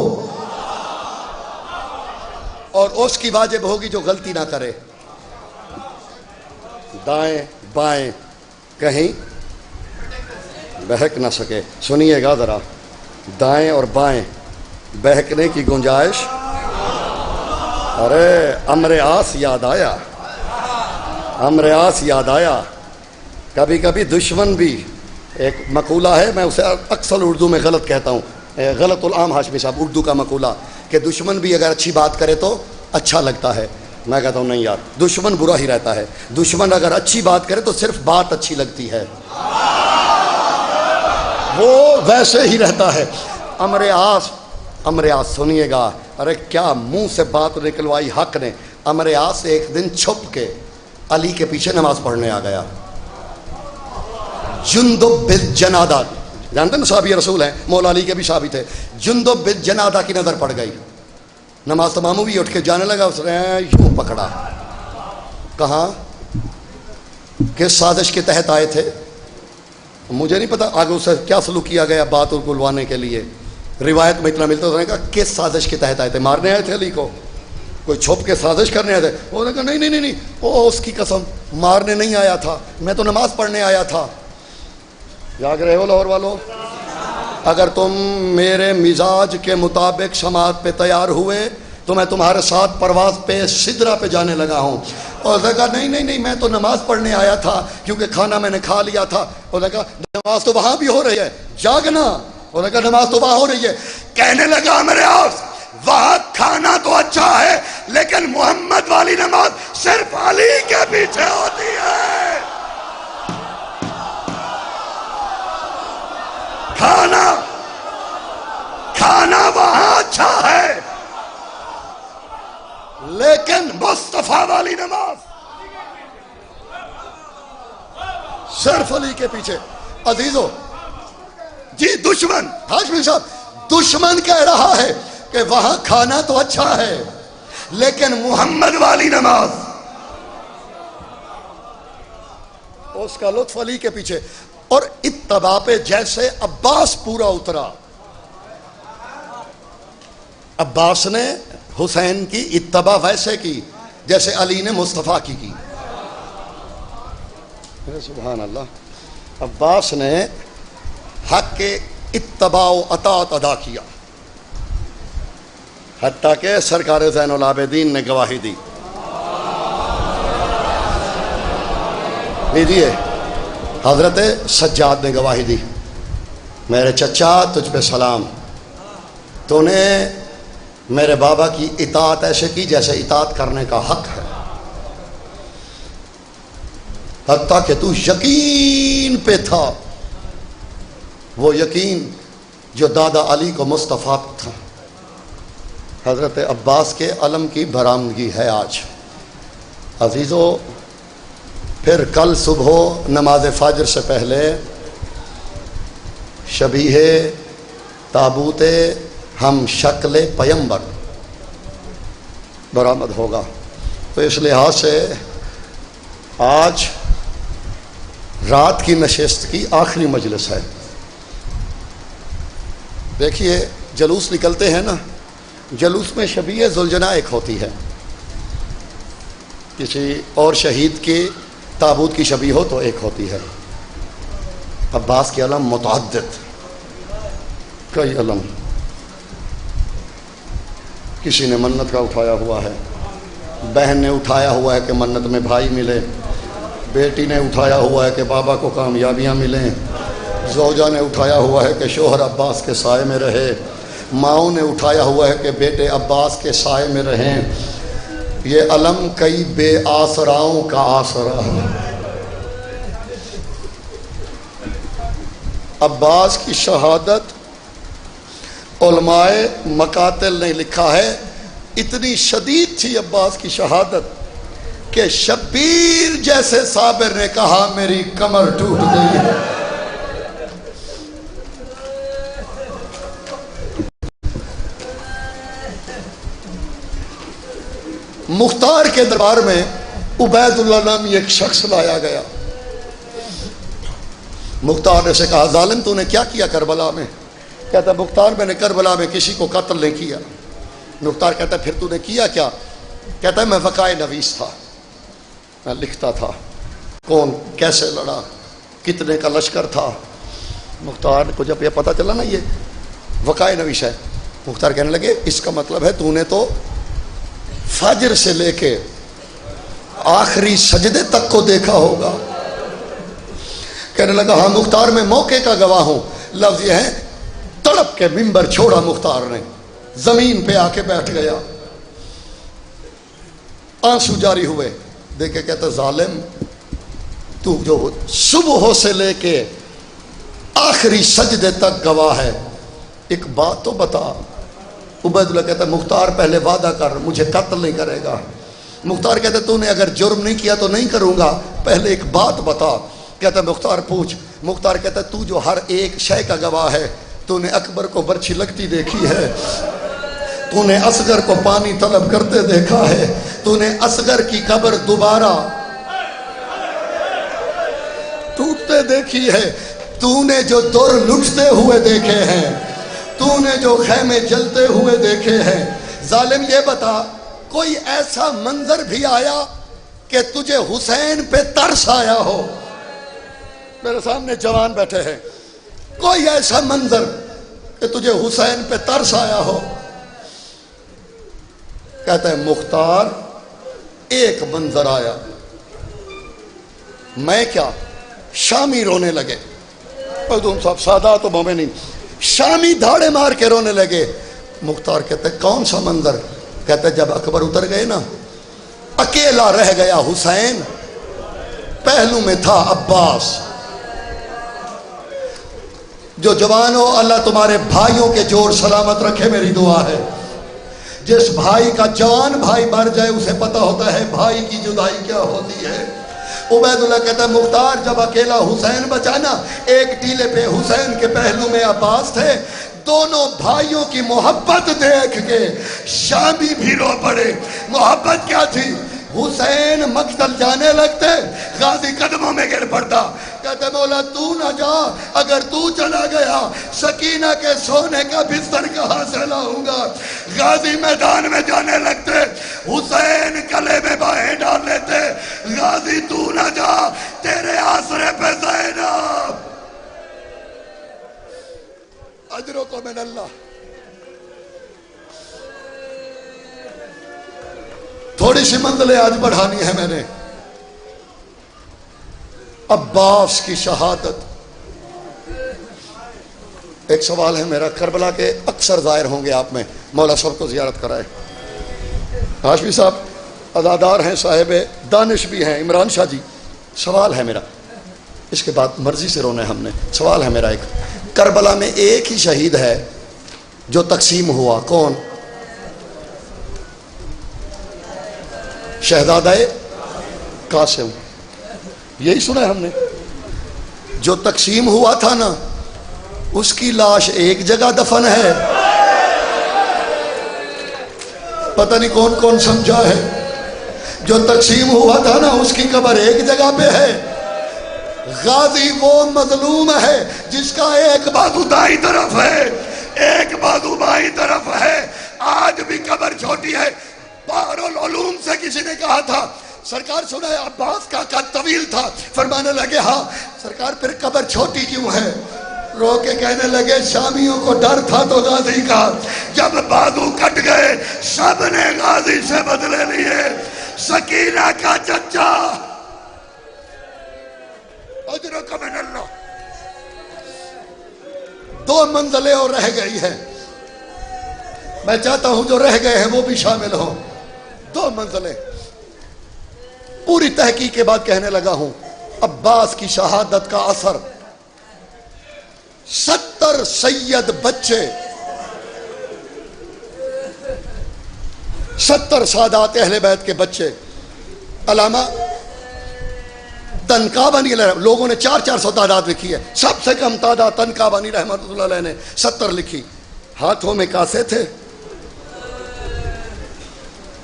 اور اس کی واجب ہوگی جو غلطی نہ کرے، دائیں بائیں کہیں بہک نہ سکے۔ سنیے گا ذرا، دائیں اور بائیں بہکنے کی گنجائش، ارے امر آس یاد آیا، امر آس یاد آیا۔ کبھی کبھی دشمن بھی، ایک مقولہ ہے، میں اسے اکثر اردو میں غلط کہتا ہوں، غلط العام ہاشمی صاحب، اردو کا مقولہ کہ دشمن بھی اگر اچھی بات کرے تو اچھا لگتا ہے، میں کہتا ہوں نہیں یار، دشمن برا ہی رہتا ہے، دشمن اگر اچھی بات کرے تو صرف بات اچھی لگتی ہے، وہ ویسے ہی رہتا ہے۔ امر آس سنیے گا، ارے کیا منہ سے بات نکلوائی حق نے۔ امر آس ایک دن چھپ کے علی کے پیچھے نماز پڑھنے آ گیا، جندب بن جنادہ، جانتے ہیں صحابی رسول ہیں، مولا علی کے بھی صحابی تھے، جندب بن جنادہ کی نظر پڑ گئی، نماز تمام ہوئی، اٹھ کے جانے لگا، اس نے یوں پکڑا، کہاں کس سازش کے تحت آئے تھے مجھے نہیں پتا، آگے اسے کیا سلوک کیا گیا بات اور گلوانے کے لیے، روایت میں اتنا ملتا ہے، اس نے کہا کس سازش کے تحت آئے تھے؟ مارنے آئے تھے علی کو؟ کوئی چھپ کے سازش کرنے آئے تھے؟ انہوں نے کہا نہیں، او اس کی قسم، مارنے نہیں آیا تھا، میں تو نماز پڑھنے آیا تھا۔ جاگ رہے ہو لاہور والو؟ اگر تم میرے مزاج کے مطابق سماعت پہ تیار ہوئے تو میں تمہارے ساتھ پرواز پہ سدرا پہ جانے لگا ہوں۔ اور نے کہا نہیں، میں تو نماز پڑھنے آیا تھا کیونکہ کھانا میں نے کھا لیا تھا۔ اور نے کہا نماز تو وہاں بھی ہو رہی ہے، جاگنا۔ اور نے کہا نماز تو وہاں ہو رہی ہے۔ کہنے لگا میرے آس، وہاں کھانا تو اچھا ہے لیکن محمد والی نماز صرف علی کے پیچھے ہوتی ہے۔ کھانا وہاں اچھا ہے لیکن مصطفیٰ والی نماز صرف علی کے پیچھے۔ عزیزو جی، دشمن ہاشمی صاحب، دشمن کہہ رہا ہے کہ وہاں کھانا تو اچھا ہے لیکن محمد والی نماز، اس کا لطف علی کے پیچھے۔ اور اتباع پہ جیسے عباس پورا اترا، عباس نے حسین کی اتباع ویسے کی جیسے علی نے مصطفیٰ کی۔ سبحان اللہ، عباس نے حق کے اتباع و اطاعت ادا کیا، حتیٰ کہ سرکار زین العابدین نے گواہی دی۔ لیجیے، حضرت سجاد نے گواہی دی، میرے چچا تجھ پہ سلام، تو نے میرے بابا کی اطاعت ایسے کی جیسے اطاعت کرنے کا حق ہے، حتیٰ کہ تو یقین پہ تھا، وہ یقین جو دادا علی کو مصطفیٰ تھا۔ حضرت عباس کے علم کی برآمدگی ہے آج۔ عزیزو، پھر کل صبح نماز فجر سے پہلے شبیہ تابوت ہم شکل پیمبر برآمد ہوگا، تو اس لحاظ سے آج رات کی نشست کی آخری مجلس ہے۔ دیکھیے، جلوس نکلتے ہیں نا، جلوس میں شبیہ ذوالجناح ایک ہوتی ہے، کسی اور شہید کے تابوت کی شبیہ ہو تو ایک ہوتی ہے۔ عباس کے علم متعدد، کئی علم، کسی نے منت کا اٹھایا ہوا ہے، بہن نے اٹھایا ہوا ہے کہ منت میں بھائی ملے، بیٹی نے اٹھایا ہوا ہے کہ بابا کو کامیابیاں ملیں، زوجہ نے اٹھایا ہوا ہے کہ شوہر عباس کے سائے میں رہے، ماؤں نے اٹھایا ہوا ہے کہ بیٹے عباس کے سائے میں رہیں۔ یہ علم کئی بے آسراؤں کا آسرا ہے۔ عباس کی شہادت علماء مقاتل نے لکھا ہے، اتنی شدید تھی عباس کی شہادت کہ شبیر جیسے صابر نے کہا میری کمر ٹوٹ گئی ہے. مختار کے دربار میں عبید اللہ نامی ایک شخص لایا گیا. مختار نے سے کہا ظالم تو نے کیا کیا کربلا میں؟ کہتا مختار میں نے کربلا میں کسی کو قتل نہیں کیا. مختار کہتا پھر تو نے کیا کیا؟ کہتا ہے میں وقائع نویس تھا، میں لکھتا تھا کون کیسے لڑا، کتنے کا لشکر تھا. مختار کو جب یہ پتا چلا نا یہ وقائع نویس ہے، مختار کہنے لگے اس کا مطلب ہے تو نے تو فجر سے لے کے آخری سجدے تک کو دیکھا ہوگا. کہنے لگا ہاں مختار میں موقع کا گواہ ہوں. لفظ یہ ہے تڑپ کے ممبر چھوڑا مختار نے، زمین پہ آ کے بیٹھ گیا، آنسو جاری ہوئے. دیکھے کہتا ظالم تو جو صبح سے لے کے آخری سجدے تک گواہ ہے، ایک بات تو بتا. عبید اللہ کہتا مختار پہلے وعدہ کر مجھے قتل نہیں کرے گا. مختار کہتا تو نے اگر جرم نہیں کیا تو نہیں کروں گا، پہلے ایک بات بتا. کہتا مختار پوچھ. مختار کہتا تو جو ہر ایک شے کا گواہ ہے، تو نے اکبر کو برچھی لگتی دیکھی ہے، تو نے اصغر کو پانی طلب کرتے دیکھا ہے، تو نے اصغر کی قبر دوبارہ ٹوٹتے دیکھی ہے، تو نے جو در لٹتے ہوئے دیکھے ہیں، تو نے جو خیمے جلتے ہوئے دیکھے ہیں. ظالم یہ بتا کوئی ایسا منظر بھی آیا کہ تجھے حسین پہ ترس آیا ہو؟ میرے سامنے جوان بیٹھے ہیں، کوئی ایسا منظر کہ تجھے حسین پہ ترس آیا ہو؟ کہتا ہے مختار ایک منظر آیا. میں کیا؟ شامی رونے لگے. مخدوم صاحب سادات و مومنین شامی دھاڑے مار کے رونے لگے. مختار کہتے کون سا منظر؟ کہتے جب اکبر اتر گئے نا، اکیلا رہ گیا حسین، پہلو میں تھا عباس. جو جوانوں اللہ تمہارے بھائیوں کے جوڑ سلامت رکھے، میری دعا ہے. جس بھائی کا جوان بھائی مر جائے اسے پتہ ہوتا ہے بھائی کی جدائی کیا ہوتی ہے. عبید اللہ کہتا ہے مختار جب اکیلا حسین بچا نا، ایک ٹیلے پہ حسین کے پہلو میں عباس تھے. دونوں بھائیوں کی محبت دیکھ کے شامی بھی رو پڑے. محبت کیا تھی؟ حسین مقتل جانے لگتے، غازی قدموں میں گر پڑتا. کہتے مولا تو نہ جا، اگر تو چلا گیا سکینہ کے سونے کا بستر کہاں سے لاؤں گا. غازی میدان میں جانے لگتے، حسین گلے میں باہیں ڈال لیتے. غازی تو نہ جا، تیرے آسرے پہ زینب. اجرکم من اللہ. تھوڑی سی منزلیں آج بڑھانی ہے میں نے. عباس کی شہادت. ایک سوال ہے میرا، کربلا کے اکثر ظاہر ہوں گے آپ میں، مولا صاحب کو زیارت کرائے. ہاشمی صاحب ادادار ہیں، صاحب دانش بھی ہیں، عمران شاہ جی. سوال ہے میرا، اس کے بعد مرضی سے رونا ہے ہم نے. سوال ہے میرا ایک، کربلا میں ایک ہی شہید ہے جو تقسیم ہوا، کون؟ شہزادہ قاسم. یہی سنا ہے ہم نے. جو تقسیم ہوا تھا نا، اس کی لاش ایک جگہ دفن ہے. پتہ نہیں کون کون سمجھا ہے. جو تقسیم ہوا تھا نا، اس کی قبر ایک جگہ پہ ہے. غازی وہ مظلوم ہے جس کا ایک بازو دائیں طرف ہے، ایک بازو بائیں طرف ہے. آج بھی قبر چھوٹی ہے. بحر العلوم سے کسی نے کہا تھا سرکار سنا ہے عباس کا قد طویل تھا. فرمانے لگے ہاں. سرکار پھر قبر چھوٹی کیوں ہے؟ رو کے کہنے لگے شامیوں کو ڈر تھا تو غازی کا. جب بازو کٹ گئے سب نے غازی سے بدلے لیے. سکینہ کا چچا اجرکم من اللہ. دو منزلیں اور رہ گئی ہیں، میں چاہتا ہوں جو رہ گئے ہیں وہ بھی شامل ہوں. دو منزلیں پوری تحقیق کے بعد کہنے لگا ہوں. عباس کی شہادت کا اثر 70 سید بچے، 70 سادات اہل بیت کے بچے علامہ تنقابانی لوگوں نے 400 تعداد لکھی ہے، سب سے کم تعداد تنقابانی رحمۃ اللہ علیہ نے 70 لکھی. ہاتھوں میں کاسے تھے،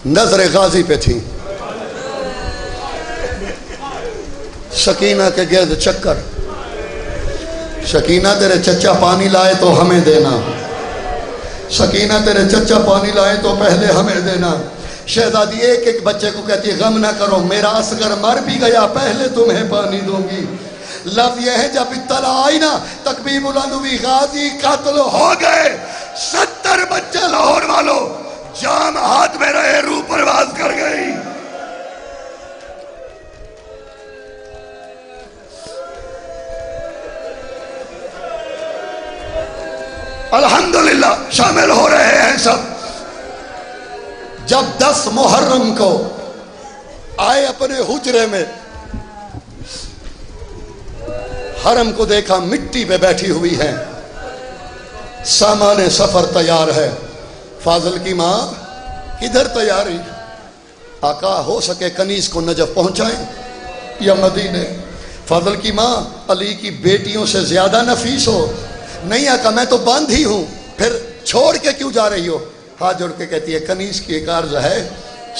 نظر غازی پہ تھی، سکینہ کے گرد چکر. سکینہ تیرے چچا پانی لائے تو ہمیں دینا، سکینہ تیرے چچا پانی لائے تو پہلے ہمیں دینا. شہزادی ایک ایک بچے کو کہتی ہے غم نہ کرو، میرا اصغر مر بھی گیا پہلے تمہیں پانی دوں گی. لفظ یہ ہے جب اطلاع آئی نا تکبیر بلند ہوئی، غازی قتل ہو گئے. 70 بچے لاہور والوں، جام ہاتھ میں رہے، روح پرواز کر گئی. الحمدللہ شامل ہو رہے ہیں سب. جب 10 محرم کو آئے اپنے حجرے میں، حرم کو دیکھا مٹی پہ بیٹھی ہوئی ہے، سامان سفر تیار ہے. فاضل کی ماں کدھر تیاری؟ آقا ہو سکے کنیز کو نجف پہنچائیں یا مدینے. فاضل کی ماں علی کی بیٹیوں سے زیادہ نفیس ہو. نہیں آقا میں تو بند ہی ہوں، پھر چھوڑ کے کیوں جا رہی ہو؟ ہاتھ جوڑ کے کہتی ہے کنیز کی ایک عرض ہے،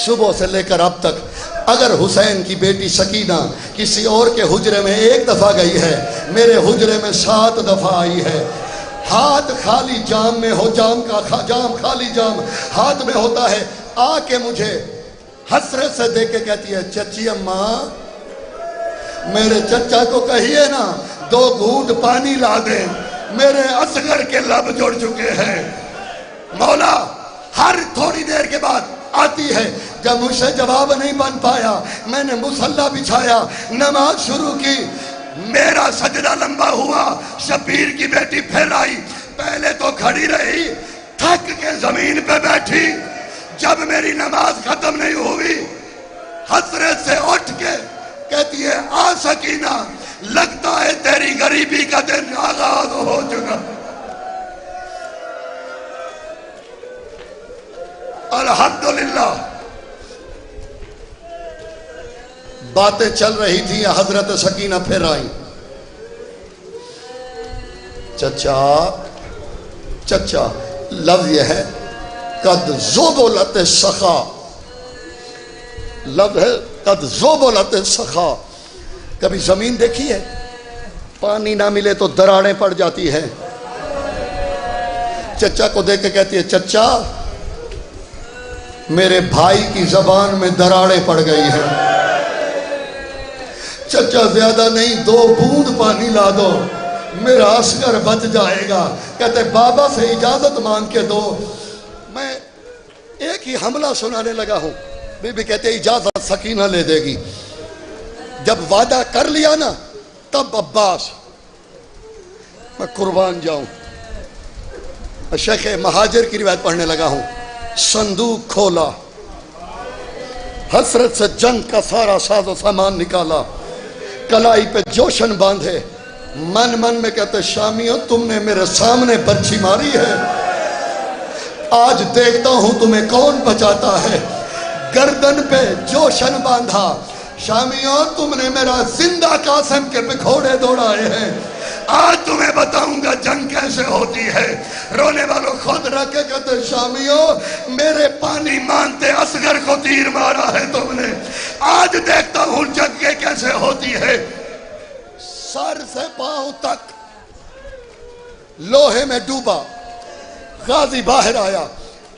صبح سے لے کر اب تک اگر حسین کی بیٹی سکینہ کسی اور کے حجرے میں 1 دفعہ گئی ہے، میرے حجرے میں 7 دفعہ آئی ہے. ہاتھ خالی جام میں ہو، جام خالی جام ہاتھ میں ہوتا ہے، آ کے مجھے حسرت سے دیکھ کے کہتی ہے چچی اماں میرے چچا کو کہیے نا 2 گھونٹ پانی لا دیں، میرے اصغر کے لب جڑ چکے ہیں. مولا ہر تھوڑی دیر کے بعد آتی ہے. جب مجھ سے جواب نہیں بن پایا میں نے مصلی بچھایا، نماز شروع کی. میرا سجدہ لمبا ہوا، شبیر کی بیٹی پھر آئی. پہلے تو کھڑی رہی، تھک کے زمین پہ بیٹھی. جب میری نماز ختم نہیں ہوئی حسرت سے اٹھ کے کہتی ہے آ سکینہ، لگتا ہے تیری غریبی کا دن آغاز ہو چکا. الحمدللہ باتیں چل رہی تھی، حضرت سکینہ پھر آئی. چچا لفظ یہ ہے قد زبلت سخا، لفظ ہے قد زبلت سخا. کبھی زمین دیکھی ہے پانی نہ ملے تو دراڑیں پڑ جاتی ہیں. چچا کو دیکھ کے کہتی ہے چچا میرے بھائی کی زبان میں دراڑیں پڑ گئی ہیں. چچا زیادہ نہیں 2 بوند پانی لا دو، میرا اصغر بچ جائے گا. کہتے بابا سے اجازت مانگ کے دو. میں ایک ہی حملہ سنانے لگا ہوں. بی بی کہتے اجازت سکینہ لے دے گی. جب وعدہ کر لیا نا تب عباس میں قربان جاؤں. شیخ مہاجر کی روایت پڑھنے لگا ہوں. صندوق کھولا، حسرت سے جنگ کا سارا ساز و سامان نکالا، کلائی پہ جوشن باندھے. من میں کہتے شامیوں تم نے میرے سامنے برچھی ماری ہے، آج دیکھتا ہوں تمہیں کون بچاتا ہے. گردن پہ جوشن باندھا. شامیوں تم نے میرا زندہ قاسم کے پکھوڑے دوڑائے ہیں، آج تمہیں بتاؤں گا جنگ کیسے ہوتی ہے. رونے والوں خود رکھے کہتے شامیوں میرے پانی مانتے اصغر کو تیر مارا ہے تم نے، آج دیکھتا ہوں جنگ کیسے ہوتی ہے. سر سے پاؤں تک لوہے میں ڈوبا. غازی باہر آیا،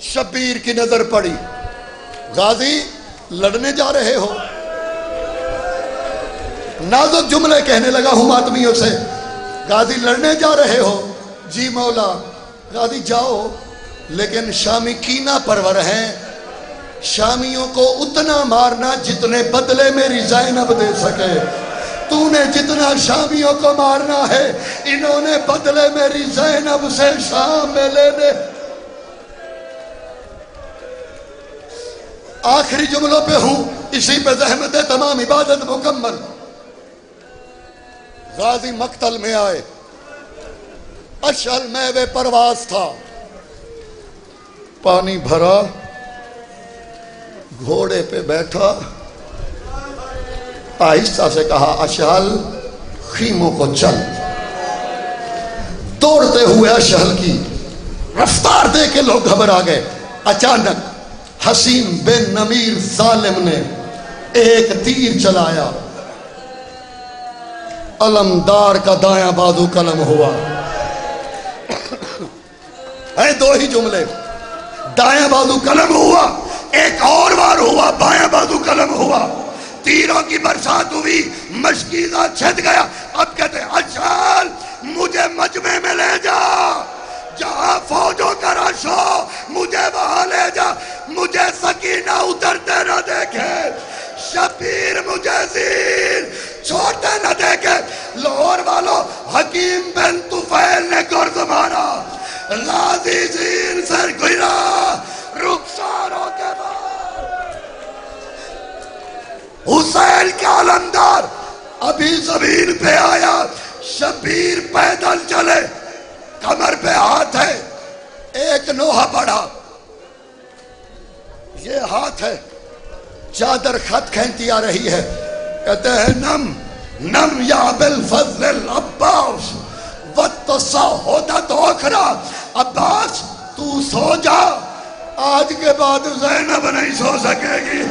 شبیر کی نظر پڑی. غازی لڑنے جا رہے ہو؟ نازک جملے کہنے لگا ہوں ماتمیوں سے. غازی لڑنے جا رہے ہو؟ جی مولا. غازی جاؤ، لیکن شامی کینہ پرور ہیں. شامیوں کو اتنا مارنا جتنے بدلے میری زینب دے سکے. تو نے جتنا شامیوں کو مارنا ہے انہوں نے بدلے میری زینب سے شام میں لینے. آخری جملوں پہ ہوں، اسی پہ زحمت ہے تمام عبادت مکمل. غازی مقتل میں آئے، اشل میوے پرواز تھا. پانی بھرا، گھوڑے پہ بیٹھا، آہستہ سے کہا اشہل خیموں کو چل. دوڑتے ہوئے اشہل کی رفتار دے کے لوگ گھبرا گئے. اچانک حسین بن نمیر ظالم نے ایک تیر چلایا. علمدار کا دایاں بازو قلم ہوا. اے دو ہی جملے, دایاں بازو قلم ہوا, ایک اور بار ہوا بایاں بازو قلم ہوا. تیروں کی برسات ہوئی, مشکیزہ چھت گیا. اب کہتے ہیں اشہل مجھے مجمع میں لے جا, جہاں فوجوں کا رش ہو مجھے وہاں لے جا, مجھے سکینہ اترتے نہ دیکھے, شبیر مجھے زین چھوڑتے نہ دیکھے. لاہور والوں, حکیم بن طفیل نے گرز مارا, غازی زین سے گرا, رخساروں کے بعد حسین کا علمدار ابھی زمین پہ آیا. شبیر پیدل چلے, کمر پہ ہاتھ ہے, ایک نوحہ پڑا, یہ ہاتھ ہے, چادر خط کھینچتی آ رہی ہے. کہتے ہیں نم نم یا بالفضل العباس وتصاحدت اخرى, عباس تو سو جا, آج کے بعد زینب نہیں سو سکے گی.